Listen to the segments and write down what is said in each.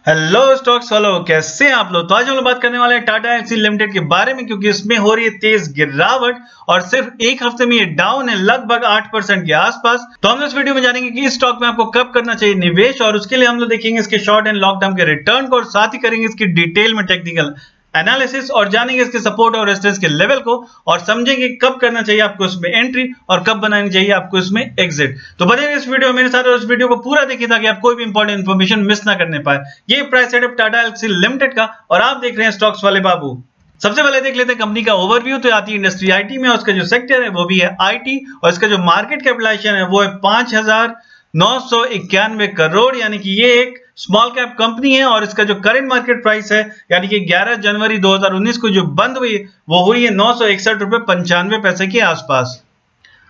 Hello stocks वालों, कैसे हैं आप लोग। तो आज हम लोग बात करने वाले हैं टाटा एल्क्सी लिमिटेड के बारे में, क्योंकि इसमें हो रही है तेज गिरावट और सिर्फ एक हफ्ते में ये डाउन है लगभग 8% के आसपास। तो हम लोग इस वीडियो में जानेंगे कि इस स्टॉक में आपको कब करना चाहिए निवेश, और उसके लिए हम लोग देखेंगे इसके शॉर्ट एंड लॉन्ग टर्म के रिटर्न को, और साथ ही करेंगे इसकी डिटेल में टेक्निकल एनालिसिस और जानेंगे इसके सपोर्ट और रेजिस्टेंस के लेवल को, और समझेंगे कब करना चाहिए आपको इसमें एंट्री और कब बनानी चाहिए आपको इसमें एग्जिट। तो बने इस वीडियो मेरे साथ और इस वीडियो को पूरा देखिए ताकि आप कोई भी इंपॉर्टेंट इंफॉर्मेशन मिस ना करने पाए। ये price setup Tata Elxsi limited का, और आप देख रहे हैं स्टॉक्स वाले बाबू। सबसे पहले देख लेते हैं कंपनी का ओवरव्यू। तो आती है इंडस्ट्री आईटी में, और उसका जो सेक्टर है वो भी है आईटी, और इसका जो मार्केट कैपिटलाइजेशन है वो है 5,991 करोड़, यानी कि ये एक स्मॉल कैप कंपनी है। और इसका जो करंट मार्केट प्राइस है, यानी कि 11 जनवरी 2019 को जो बंद हुई वो हुई है 961.95 के आसपास।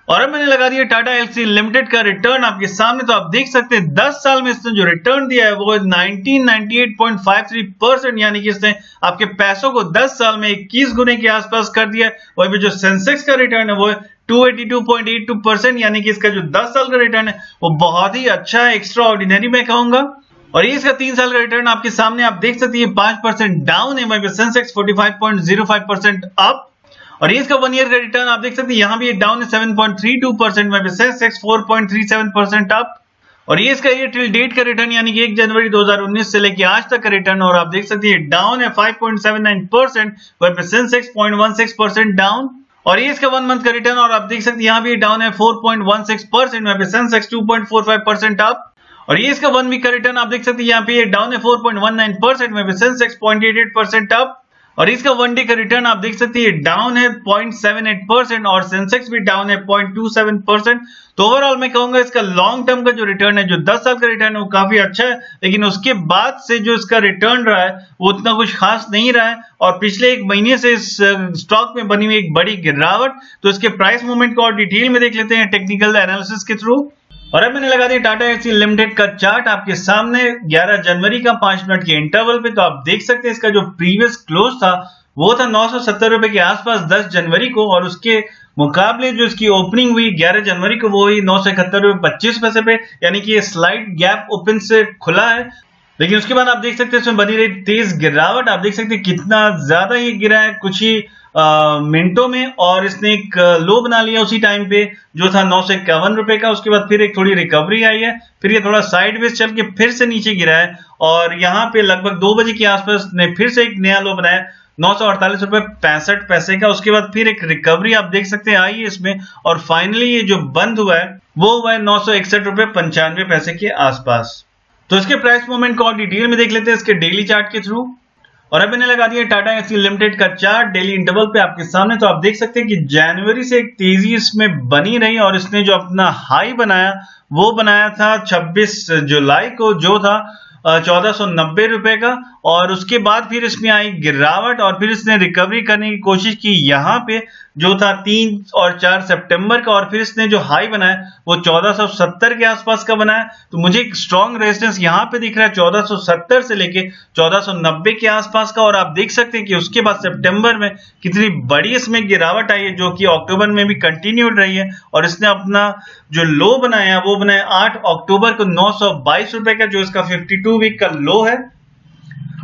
और अब मैंने लगा दिया टाटा एल्क्सी लिमिटेड का रिटर्न आपके सामने। तो आप देख सकते हैं 10 साल में इसने जो रिटर्न दिया है वो 1998.53%, यानी कि इसने आपके पैसों को 10 साल में 21 गुने के आसपास कर दिया है। वहीं पे जो सेंसेक्स का रिटर्न है वो 282.82%, यानी कि इसका जो 10 साल का रिटर्न है वो बहुत ही अच्छा है, एक्स्ट्रा ऑर्डिनरी मैं कहूंगा। और ये इसका 3 साल का रिटर्न आपके सामने आप देख सकते हैं 5% डाउन है, वहीं पे सेंसेक्स 45.05% अप। और ये इसका 1 ईयर का रिटर्न आप देख सकते हैं यहाँ भी डाउन है 7.32%, वहीं पे सेंसेक्स 4.37% अप। और ये इसका ये टिल डेट का रिटर्न, यानी कि 1 जनवरी 2019 से लेके आज तक का रिटर्न, और आप देख सकते हैं डाउन है 5.79%, वहीं पे सेंसेक्स 0.16% डाउन। और ये इसका 1 मंथ का रिटर्न, और आप देख सकते हैं यहाँ भी डाउन है 4.16%, वहीं पे सेंसेक्स 2.45% अप। और ये इसका 1 वीक का रिटर्न आप देख सकते हैं यहाँ पे डाउन है 4.19%, में सेंसेक्स 0.88% अप। और इसका 1 डे का रिटर्न आप देख सकते हैं डाउन है 0.78%, और सेंसेक्स भी डाउन है 0.27%। तो ओवरऑल मैं कहूंगा इसका लॉन्ग टर्म का जो रिटर्न है, जो 10 साल का रिटर्न है वो काफी अच्छा है, लेकिन उसके बाद से जो इसका रिटर्न रहा है वो उतना कुछ खास नहीं रहा है। और पिछले 1 महीने से इस स्टॉक में बनी हुई एक बड़ी गिरावट। तो इसके प्राइस मूवमेंट को और डिटेल में देख लेते हैं टेक्निकल एनालिसिस के थ्रू। और अब मैंने लगा दिया टाटा एल्क्सी लिमिटेड का चार्ट आपके सामने 11 जनवरी का 5 मिनट के इंटरवल पे। तो आप देख सकते हैं इसका जो प्रीवियस क्लोज था वो था 970 रुपए के आसपास 10 जनवरी को, और उसके मुकाबले जो इसकी ओपनिंग हुई 11 जनवरी को वो हुई 971 रुपए 25 पैसे पे, यानी कि ये स्लाइड गैप ओपन से खुला है। लेकिन उसके बाद आप देख सकते हैं इसमें बनी रही तेज गिरावट। आप देख सकते हैं कितना ज्यादा ये गिरा है कुछ ही मिनटों में, और इसने एक लो बना लिया उसी टाइम पे जो था 951 रुपए का। उसके बाद फिर एक थोड़ी रिकवरी आई है, फिर ये थोड़ा साइडवेज चल के फिर से नीचे गिरा है, और यहाँ पे लगभग 2 बजे के आसपास ने फिर से एक नया लो बनाया 948 रुपए 65 पैसे का। उसके बाद फिर एक रिकवरी आप देख सकते हैं आई है इसमें, और फाइनली ये जो बंद हुआ है वो हुआ है 961 रुपए 95 पैसे के आसपास। तो इसके प्राइस मूवमेंट को और डिटेल में देख लेते हैं इसके डेली चार्ट के थ्रू। और अब मैंने लगा दिया टाटा एल्क्सी लिमिटेड का चार्ट डेली इंटरवल पे आपके सामने। तो आप देख सकते हैं कि जनवरी से एक तेजी इसमें बनी रही, और इसने जो अपना हाई बनाया वो बनाया था 26 जुलाई को, जो था 1490 रुपए का। और उसके बाद फिर इसमें आई गिरावट, और फिर इसने रिकवरी करने की कोशिश की यहाँ पे जो था 3 और 4 सितंबर का, और फिर इसने जो हाई बनाया वो 1470 के आसपास का बनाया। तो मुझे एक स्ट्रॉन्ग रेजिस्टेंस यहाँ पे दिख रहा है 1470 से लेके 1490 के आसपास का। और आप देख सकते हैं कि उसके बाद सितंबर में कितनी बड़ी इसमें गिरावट आई है, जो कि अक्टूबर में भी कंटिन्यूड रही है। और इसने अपना जो लो बनाया वो बनाया 8 अक्टूबर को 922 रुपए का, जो इसका 52 वीक का लो है।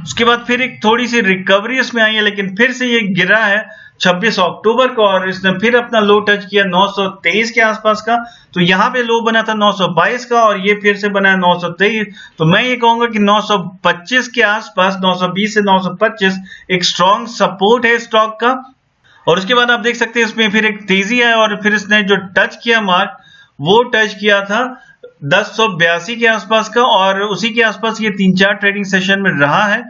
उसके बाद फिर एक थोड़ी सी रिकवरी इसमें आई है, लेकिन फिर से ये गिरा है 26 अक्टूबर को, और इसने फिर अपना लो टच किया 923 के आसपास का। तो यहाँ पे लो बना था 922 का, और ये फिर से बना 923। तो मैं ये कहूंगा कि 925 के आसपास, 920 से 925 एक स्ट्रॉन्ग सपोर्ट है स्टॉक का। और उसके बाद आप देख सकते हैं इसमें फिर एक तेजी है, और फिर इसने जो टच किया मार्क वो टच किया था 1082 के आसपास का, और उसी के आसपास ये 3-4 ट्रेडिंग सेशन में रहा है।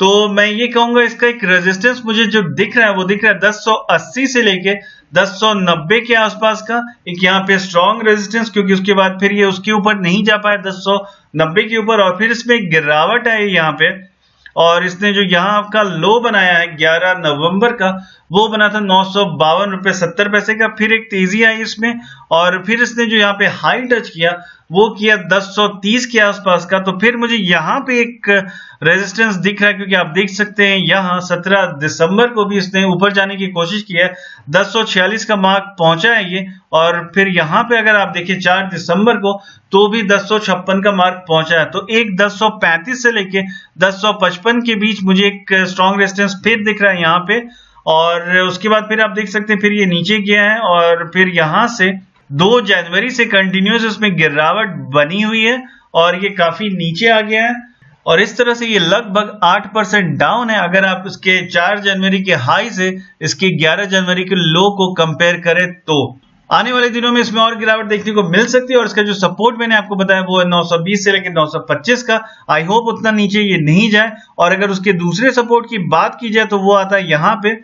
तो मैं ये कहूंगा इसका एक रेजिस्टेंस मुझे जो दिख रहा है वो दिख रहा है 1080 से लेके 1090 के आसपास का एक यहाँ पे स्ट्रॉन्ग रेजिस्टेंस, क्योंकि उसके बाद फिर ये उसके ऊपर नहीं जा पाया 1090 के ऊपर, और फिर इसमें एक गिरावट आई यहाँ पे। और इसने जो यहाँ का लो बनाया है 11 नवंबर का वो बना था 952 रुपए 70 पैसे का। फिर एक तेजी आई इसमें, और फिर इसने जो यहाँ पे हाई टच किया वो किया 1030 के आसपास का। तो फिर मुझे यहाँ पे एक रेजिस्टेंस दिख रहा है, क्योंकि आप देख सकते हैं यहाँ 17 दिसंबर को भी इसने ऊपर जाने की कोशिश की है, 1046 का मार्क पहुंचा है ये। और फिर यहाँ पे अगर आप देखिए 4 दिसंबर को तो भी 1056 का मार्क पहुंचा है। तो एक 1035 से लेके 1055 के बीच मुझे एक स्ट्रॉन्ग रेजिस्टेंस फिर दिख रहा है यहाँ पे। और उसके बाद फिर आप देख सकते हैं फिर ये नीचे गया है और फिर यहाँ से 2 जनवरी से कंटिन्यूस इसमें गिरावट बनी हुई है और ये काफी नीचे आ गया है। और इस तरह से ये लगभग 8% डाउन है अगर आप इसके 4 जनवरी के हाई से इसके 11 जनवरी के लो को कंपेयर करें तो। आने वाले दिनों में इसमें और गिरावट देखने को मिल सकती है। और इसका जो सपोर्ट मैंने आपको बताया वो है 920 से लेकर 925 का। आई होप उतना नीचे ये नहीं जाए। और अगर उसके दूसरे सपोर्ट की बात की जाए तो वो आता है यहाँ पे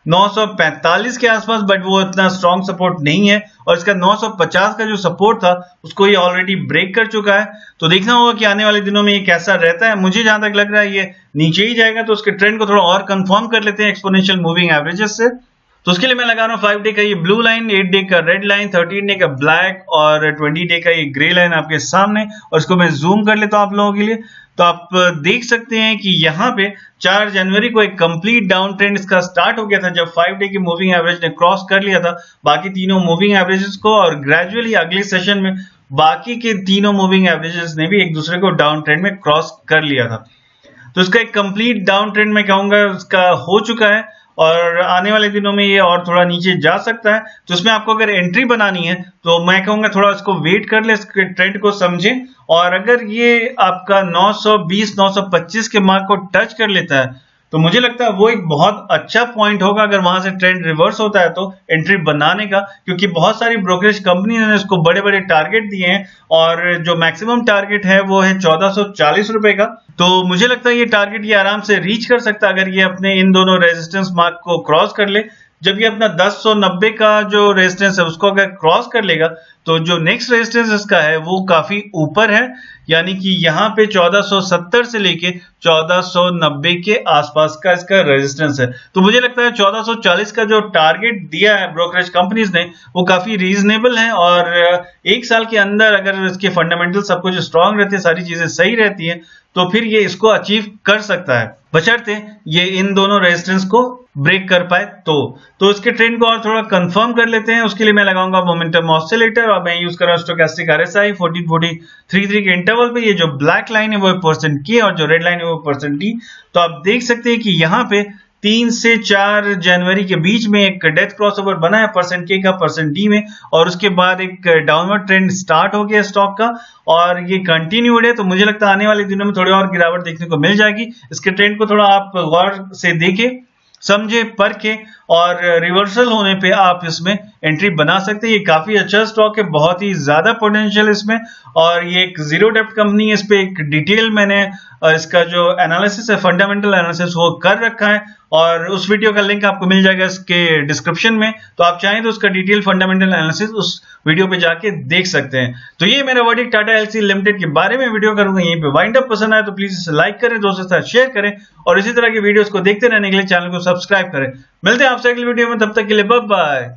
945 के आसपास, बट वो इतना स्ट्रॉन्ग सपोर्ट नहीं है। और इसका 950 का जो सपोर्ट था उसको ये ऑलरेडी ब्रेक कर चुका है। तो देखना होगा कि आने वाले दिनों में ये कैसा रहता है। मुझे जहां तक लग रहा है ये नीचे ही जाएगा। तो उसके ट्रेंड को थोड़ा और कंफर्म कर लेते हैं एक्सपोनेंशियल मूविंग एवरेजेस से। तो उसके लिए मैं लगा रहा हूँ 5 डे का ये ब्लू लाइन, 8 डे का रेड लाइन, 13 डे का ब्लैक और 20 डे का ये ग्रे लाइन आपके सामने। और इसको मैं जूम कर लेता हूँ आप लोगों के लिए। तो आप देख सकते हैं कि यहाँ पे 4 जनवरी को एक कंप्लीट डाउन ट्रेंड इसका स्टार्ट हो गया था जब 5 डे की मूविंग एवरेज ने क्रॉस कर लिया था बाकी तीनों मूविंग एवरेजेस को। और ग्रेजुअली अगले सेशन में बाकी के तीनों मूविंग एवरेजेस ने भी एक दूसरे को डाउन ट्रेंड में क्रॉस कर लिया था। तो इसका एक कंप्लीट डाउन ट्रेंड मैं कहूंगा उसका हो चुका है और आने वाले दिनों में ये और थोड़ा नीचे जा सकता है। तो इसमें आपको अगर एंट्री बनानी है तो मैं कहूंगा थोड़ा इसको वेट कर ले, इसके ट्रेंड को समझें। और अगर ये आपका 920 925 के मार्क को टच कर लेता है तो मुझे लगता है वो एक बहुत अच्छा पॉइंट होगा अगर वहां से ट्रेंड रिवर्स होता है तो एंट्री बनाने का। क्योंकि बहुत सारी ब्रोकरेज कंपनी ने इसको बड़े बड़े टारगेट दिए हैं और जो मैक्सिमम टारगेट है वो है 1440 रुपए का। तो मुझे लगता है ये टारगेट ये आराम से रीच कर सकता है अगर ये अपने इन दोनों रेजिस्टेंस मार्क को क्रॉस कर ले। जब ये अपना 1090 का जो रेजिस्टेंस है उसको अगर क्रॉस कर लेगा तो जो नेक्स्ट रेजिस्टेंस इसका है वो काफी ऊपर है, यानी कि यहाँ पे 1470 से लेके 1490 के आसपास का इसका रेजिस्टेंस है। तो मुझे लगता है 1440 का जो टारगेट दिया है ब्रोकरेज कंपनीज ने वो काफी रीजनेबल है। और एक साल के अंदर अगर इसके फंडामेंटल सब कुछ स्ट्रांग रहते हैं, सारी चीजें सही रहती हैं, तो फिर ये इसको अचीव कर सकता है बशर्ते ये इन दोनों रेजिस्टेंस को ब्रेक कर पाए। तो इसके ट्रेंड को और थोड़ा कंफर्म कर लेते हैं। उसके लिए मैं लगाऊंगा मोमेंटम ऑसिलेटर और मैं यूज कर रहा हूं स्टोचैस्टिक RSI 1443 के इंटरवल पे। ये जो ब्लैक लाइन है वो %K और जो रेड लाइन है वो %T। तो आप देख सकते हैं कि यहाँ पे 3 से 4 जनवरी के बीच में एक डेथ क्रॉसओवर बना है %K का %D में। और उसके बाद एक डाउनवर्ड ट्रेंड स्टार्ट हो गया स्टॉक का और ये कंटिन्यूड है। तो मुझे लगता है आने वाले दिनों में थोड़ी और गिरावट देखने को मिल जाएगी। इसके ट्रेंड को थोड़ा आप गौर से देखें, समझे, परखे और रिवर्सल होने पे आप इसमें एंट्री बना सकते हैं। ये काफी अच्छा स्टॉक है, बहुत ही ज्यादा पोटेंशियल इसमें। और ये एक जीरो डेप्थ कंपनी है। इस पे एक डिटेल मैंने इसका जो एनालिसिस है, फंडामेंटल एनालिसिस, वो कर रखा है और उस वीडियो का लिंक आपको मिल जाएगा इसके डिस्क्रिप्शन में। तो आप चाहें तो उसका डिटेल फंडामेंटल एनालिसिस उस वीडियो पे जाके देख सकते हैं। तो ये मेरा वर्डिक्ट टाटा एलसी लिमिटेड के बारे में वीडियो करूंगा यहीं पे वाइंड अप। पसंद आए तो प्लीज इसे लाइक करें, दोस्तों के साथ शेयर करें और इसी तरह की वीडियोस को देखते रहने के लिए चैनल को सब्सक्राइब करें। मिलते हैं आपसे अगली वीडियो में, तब तक के लिए बाय बाय।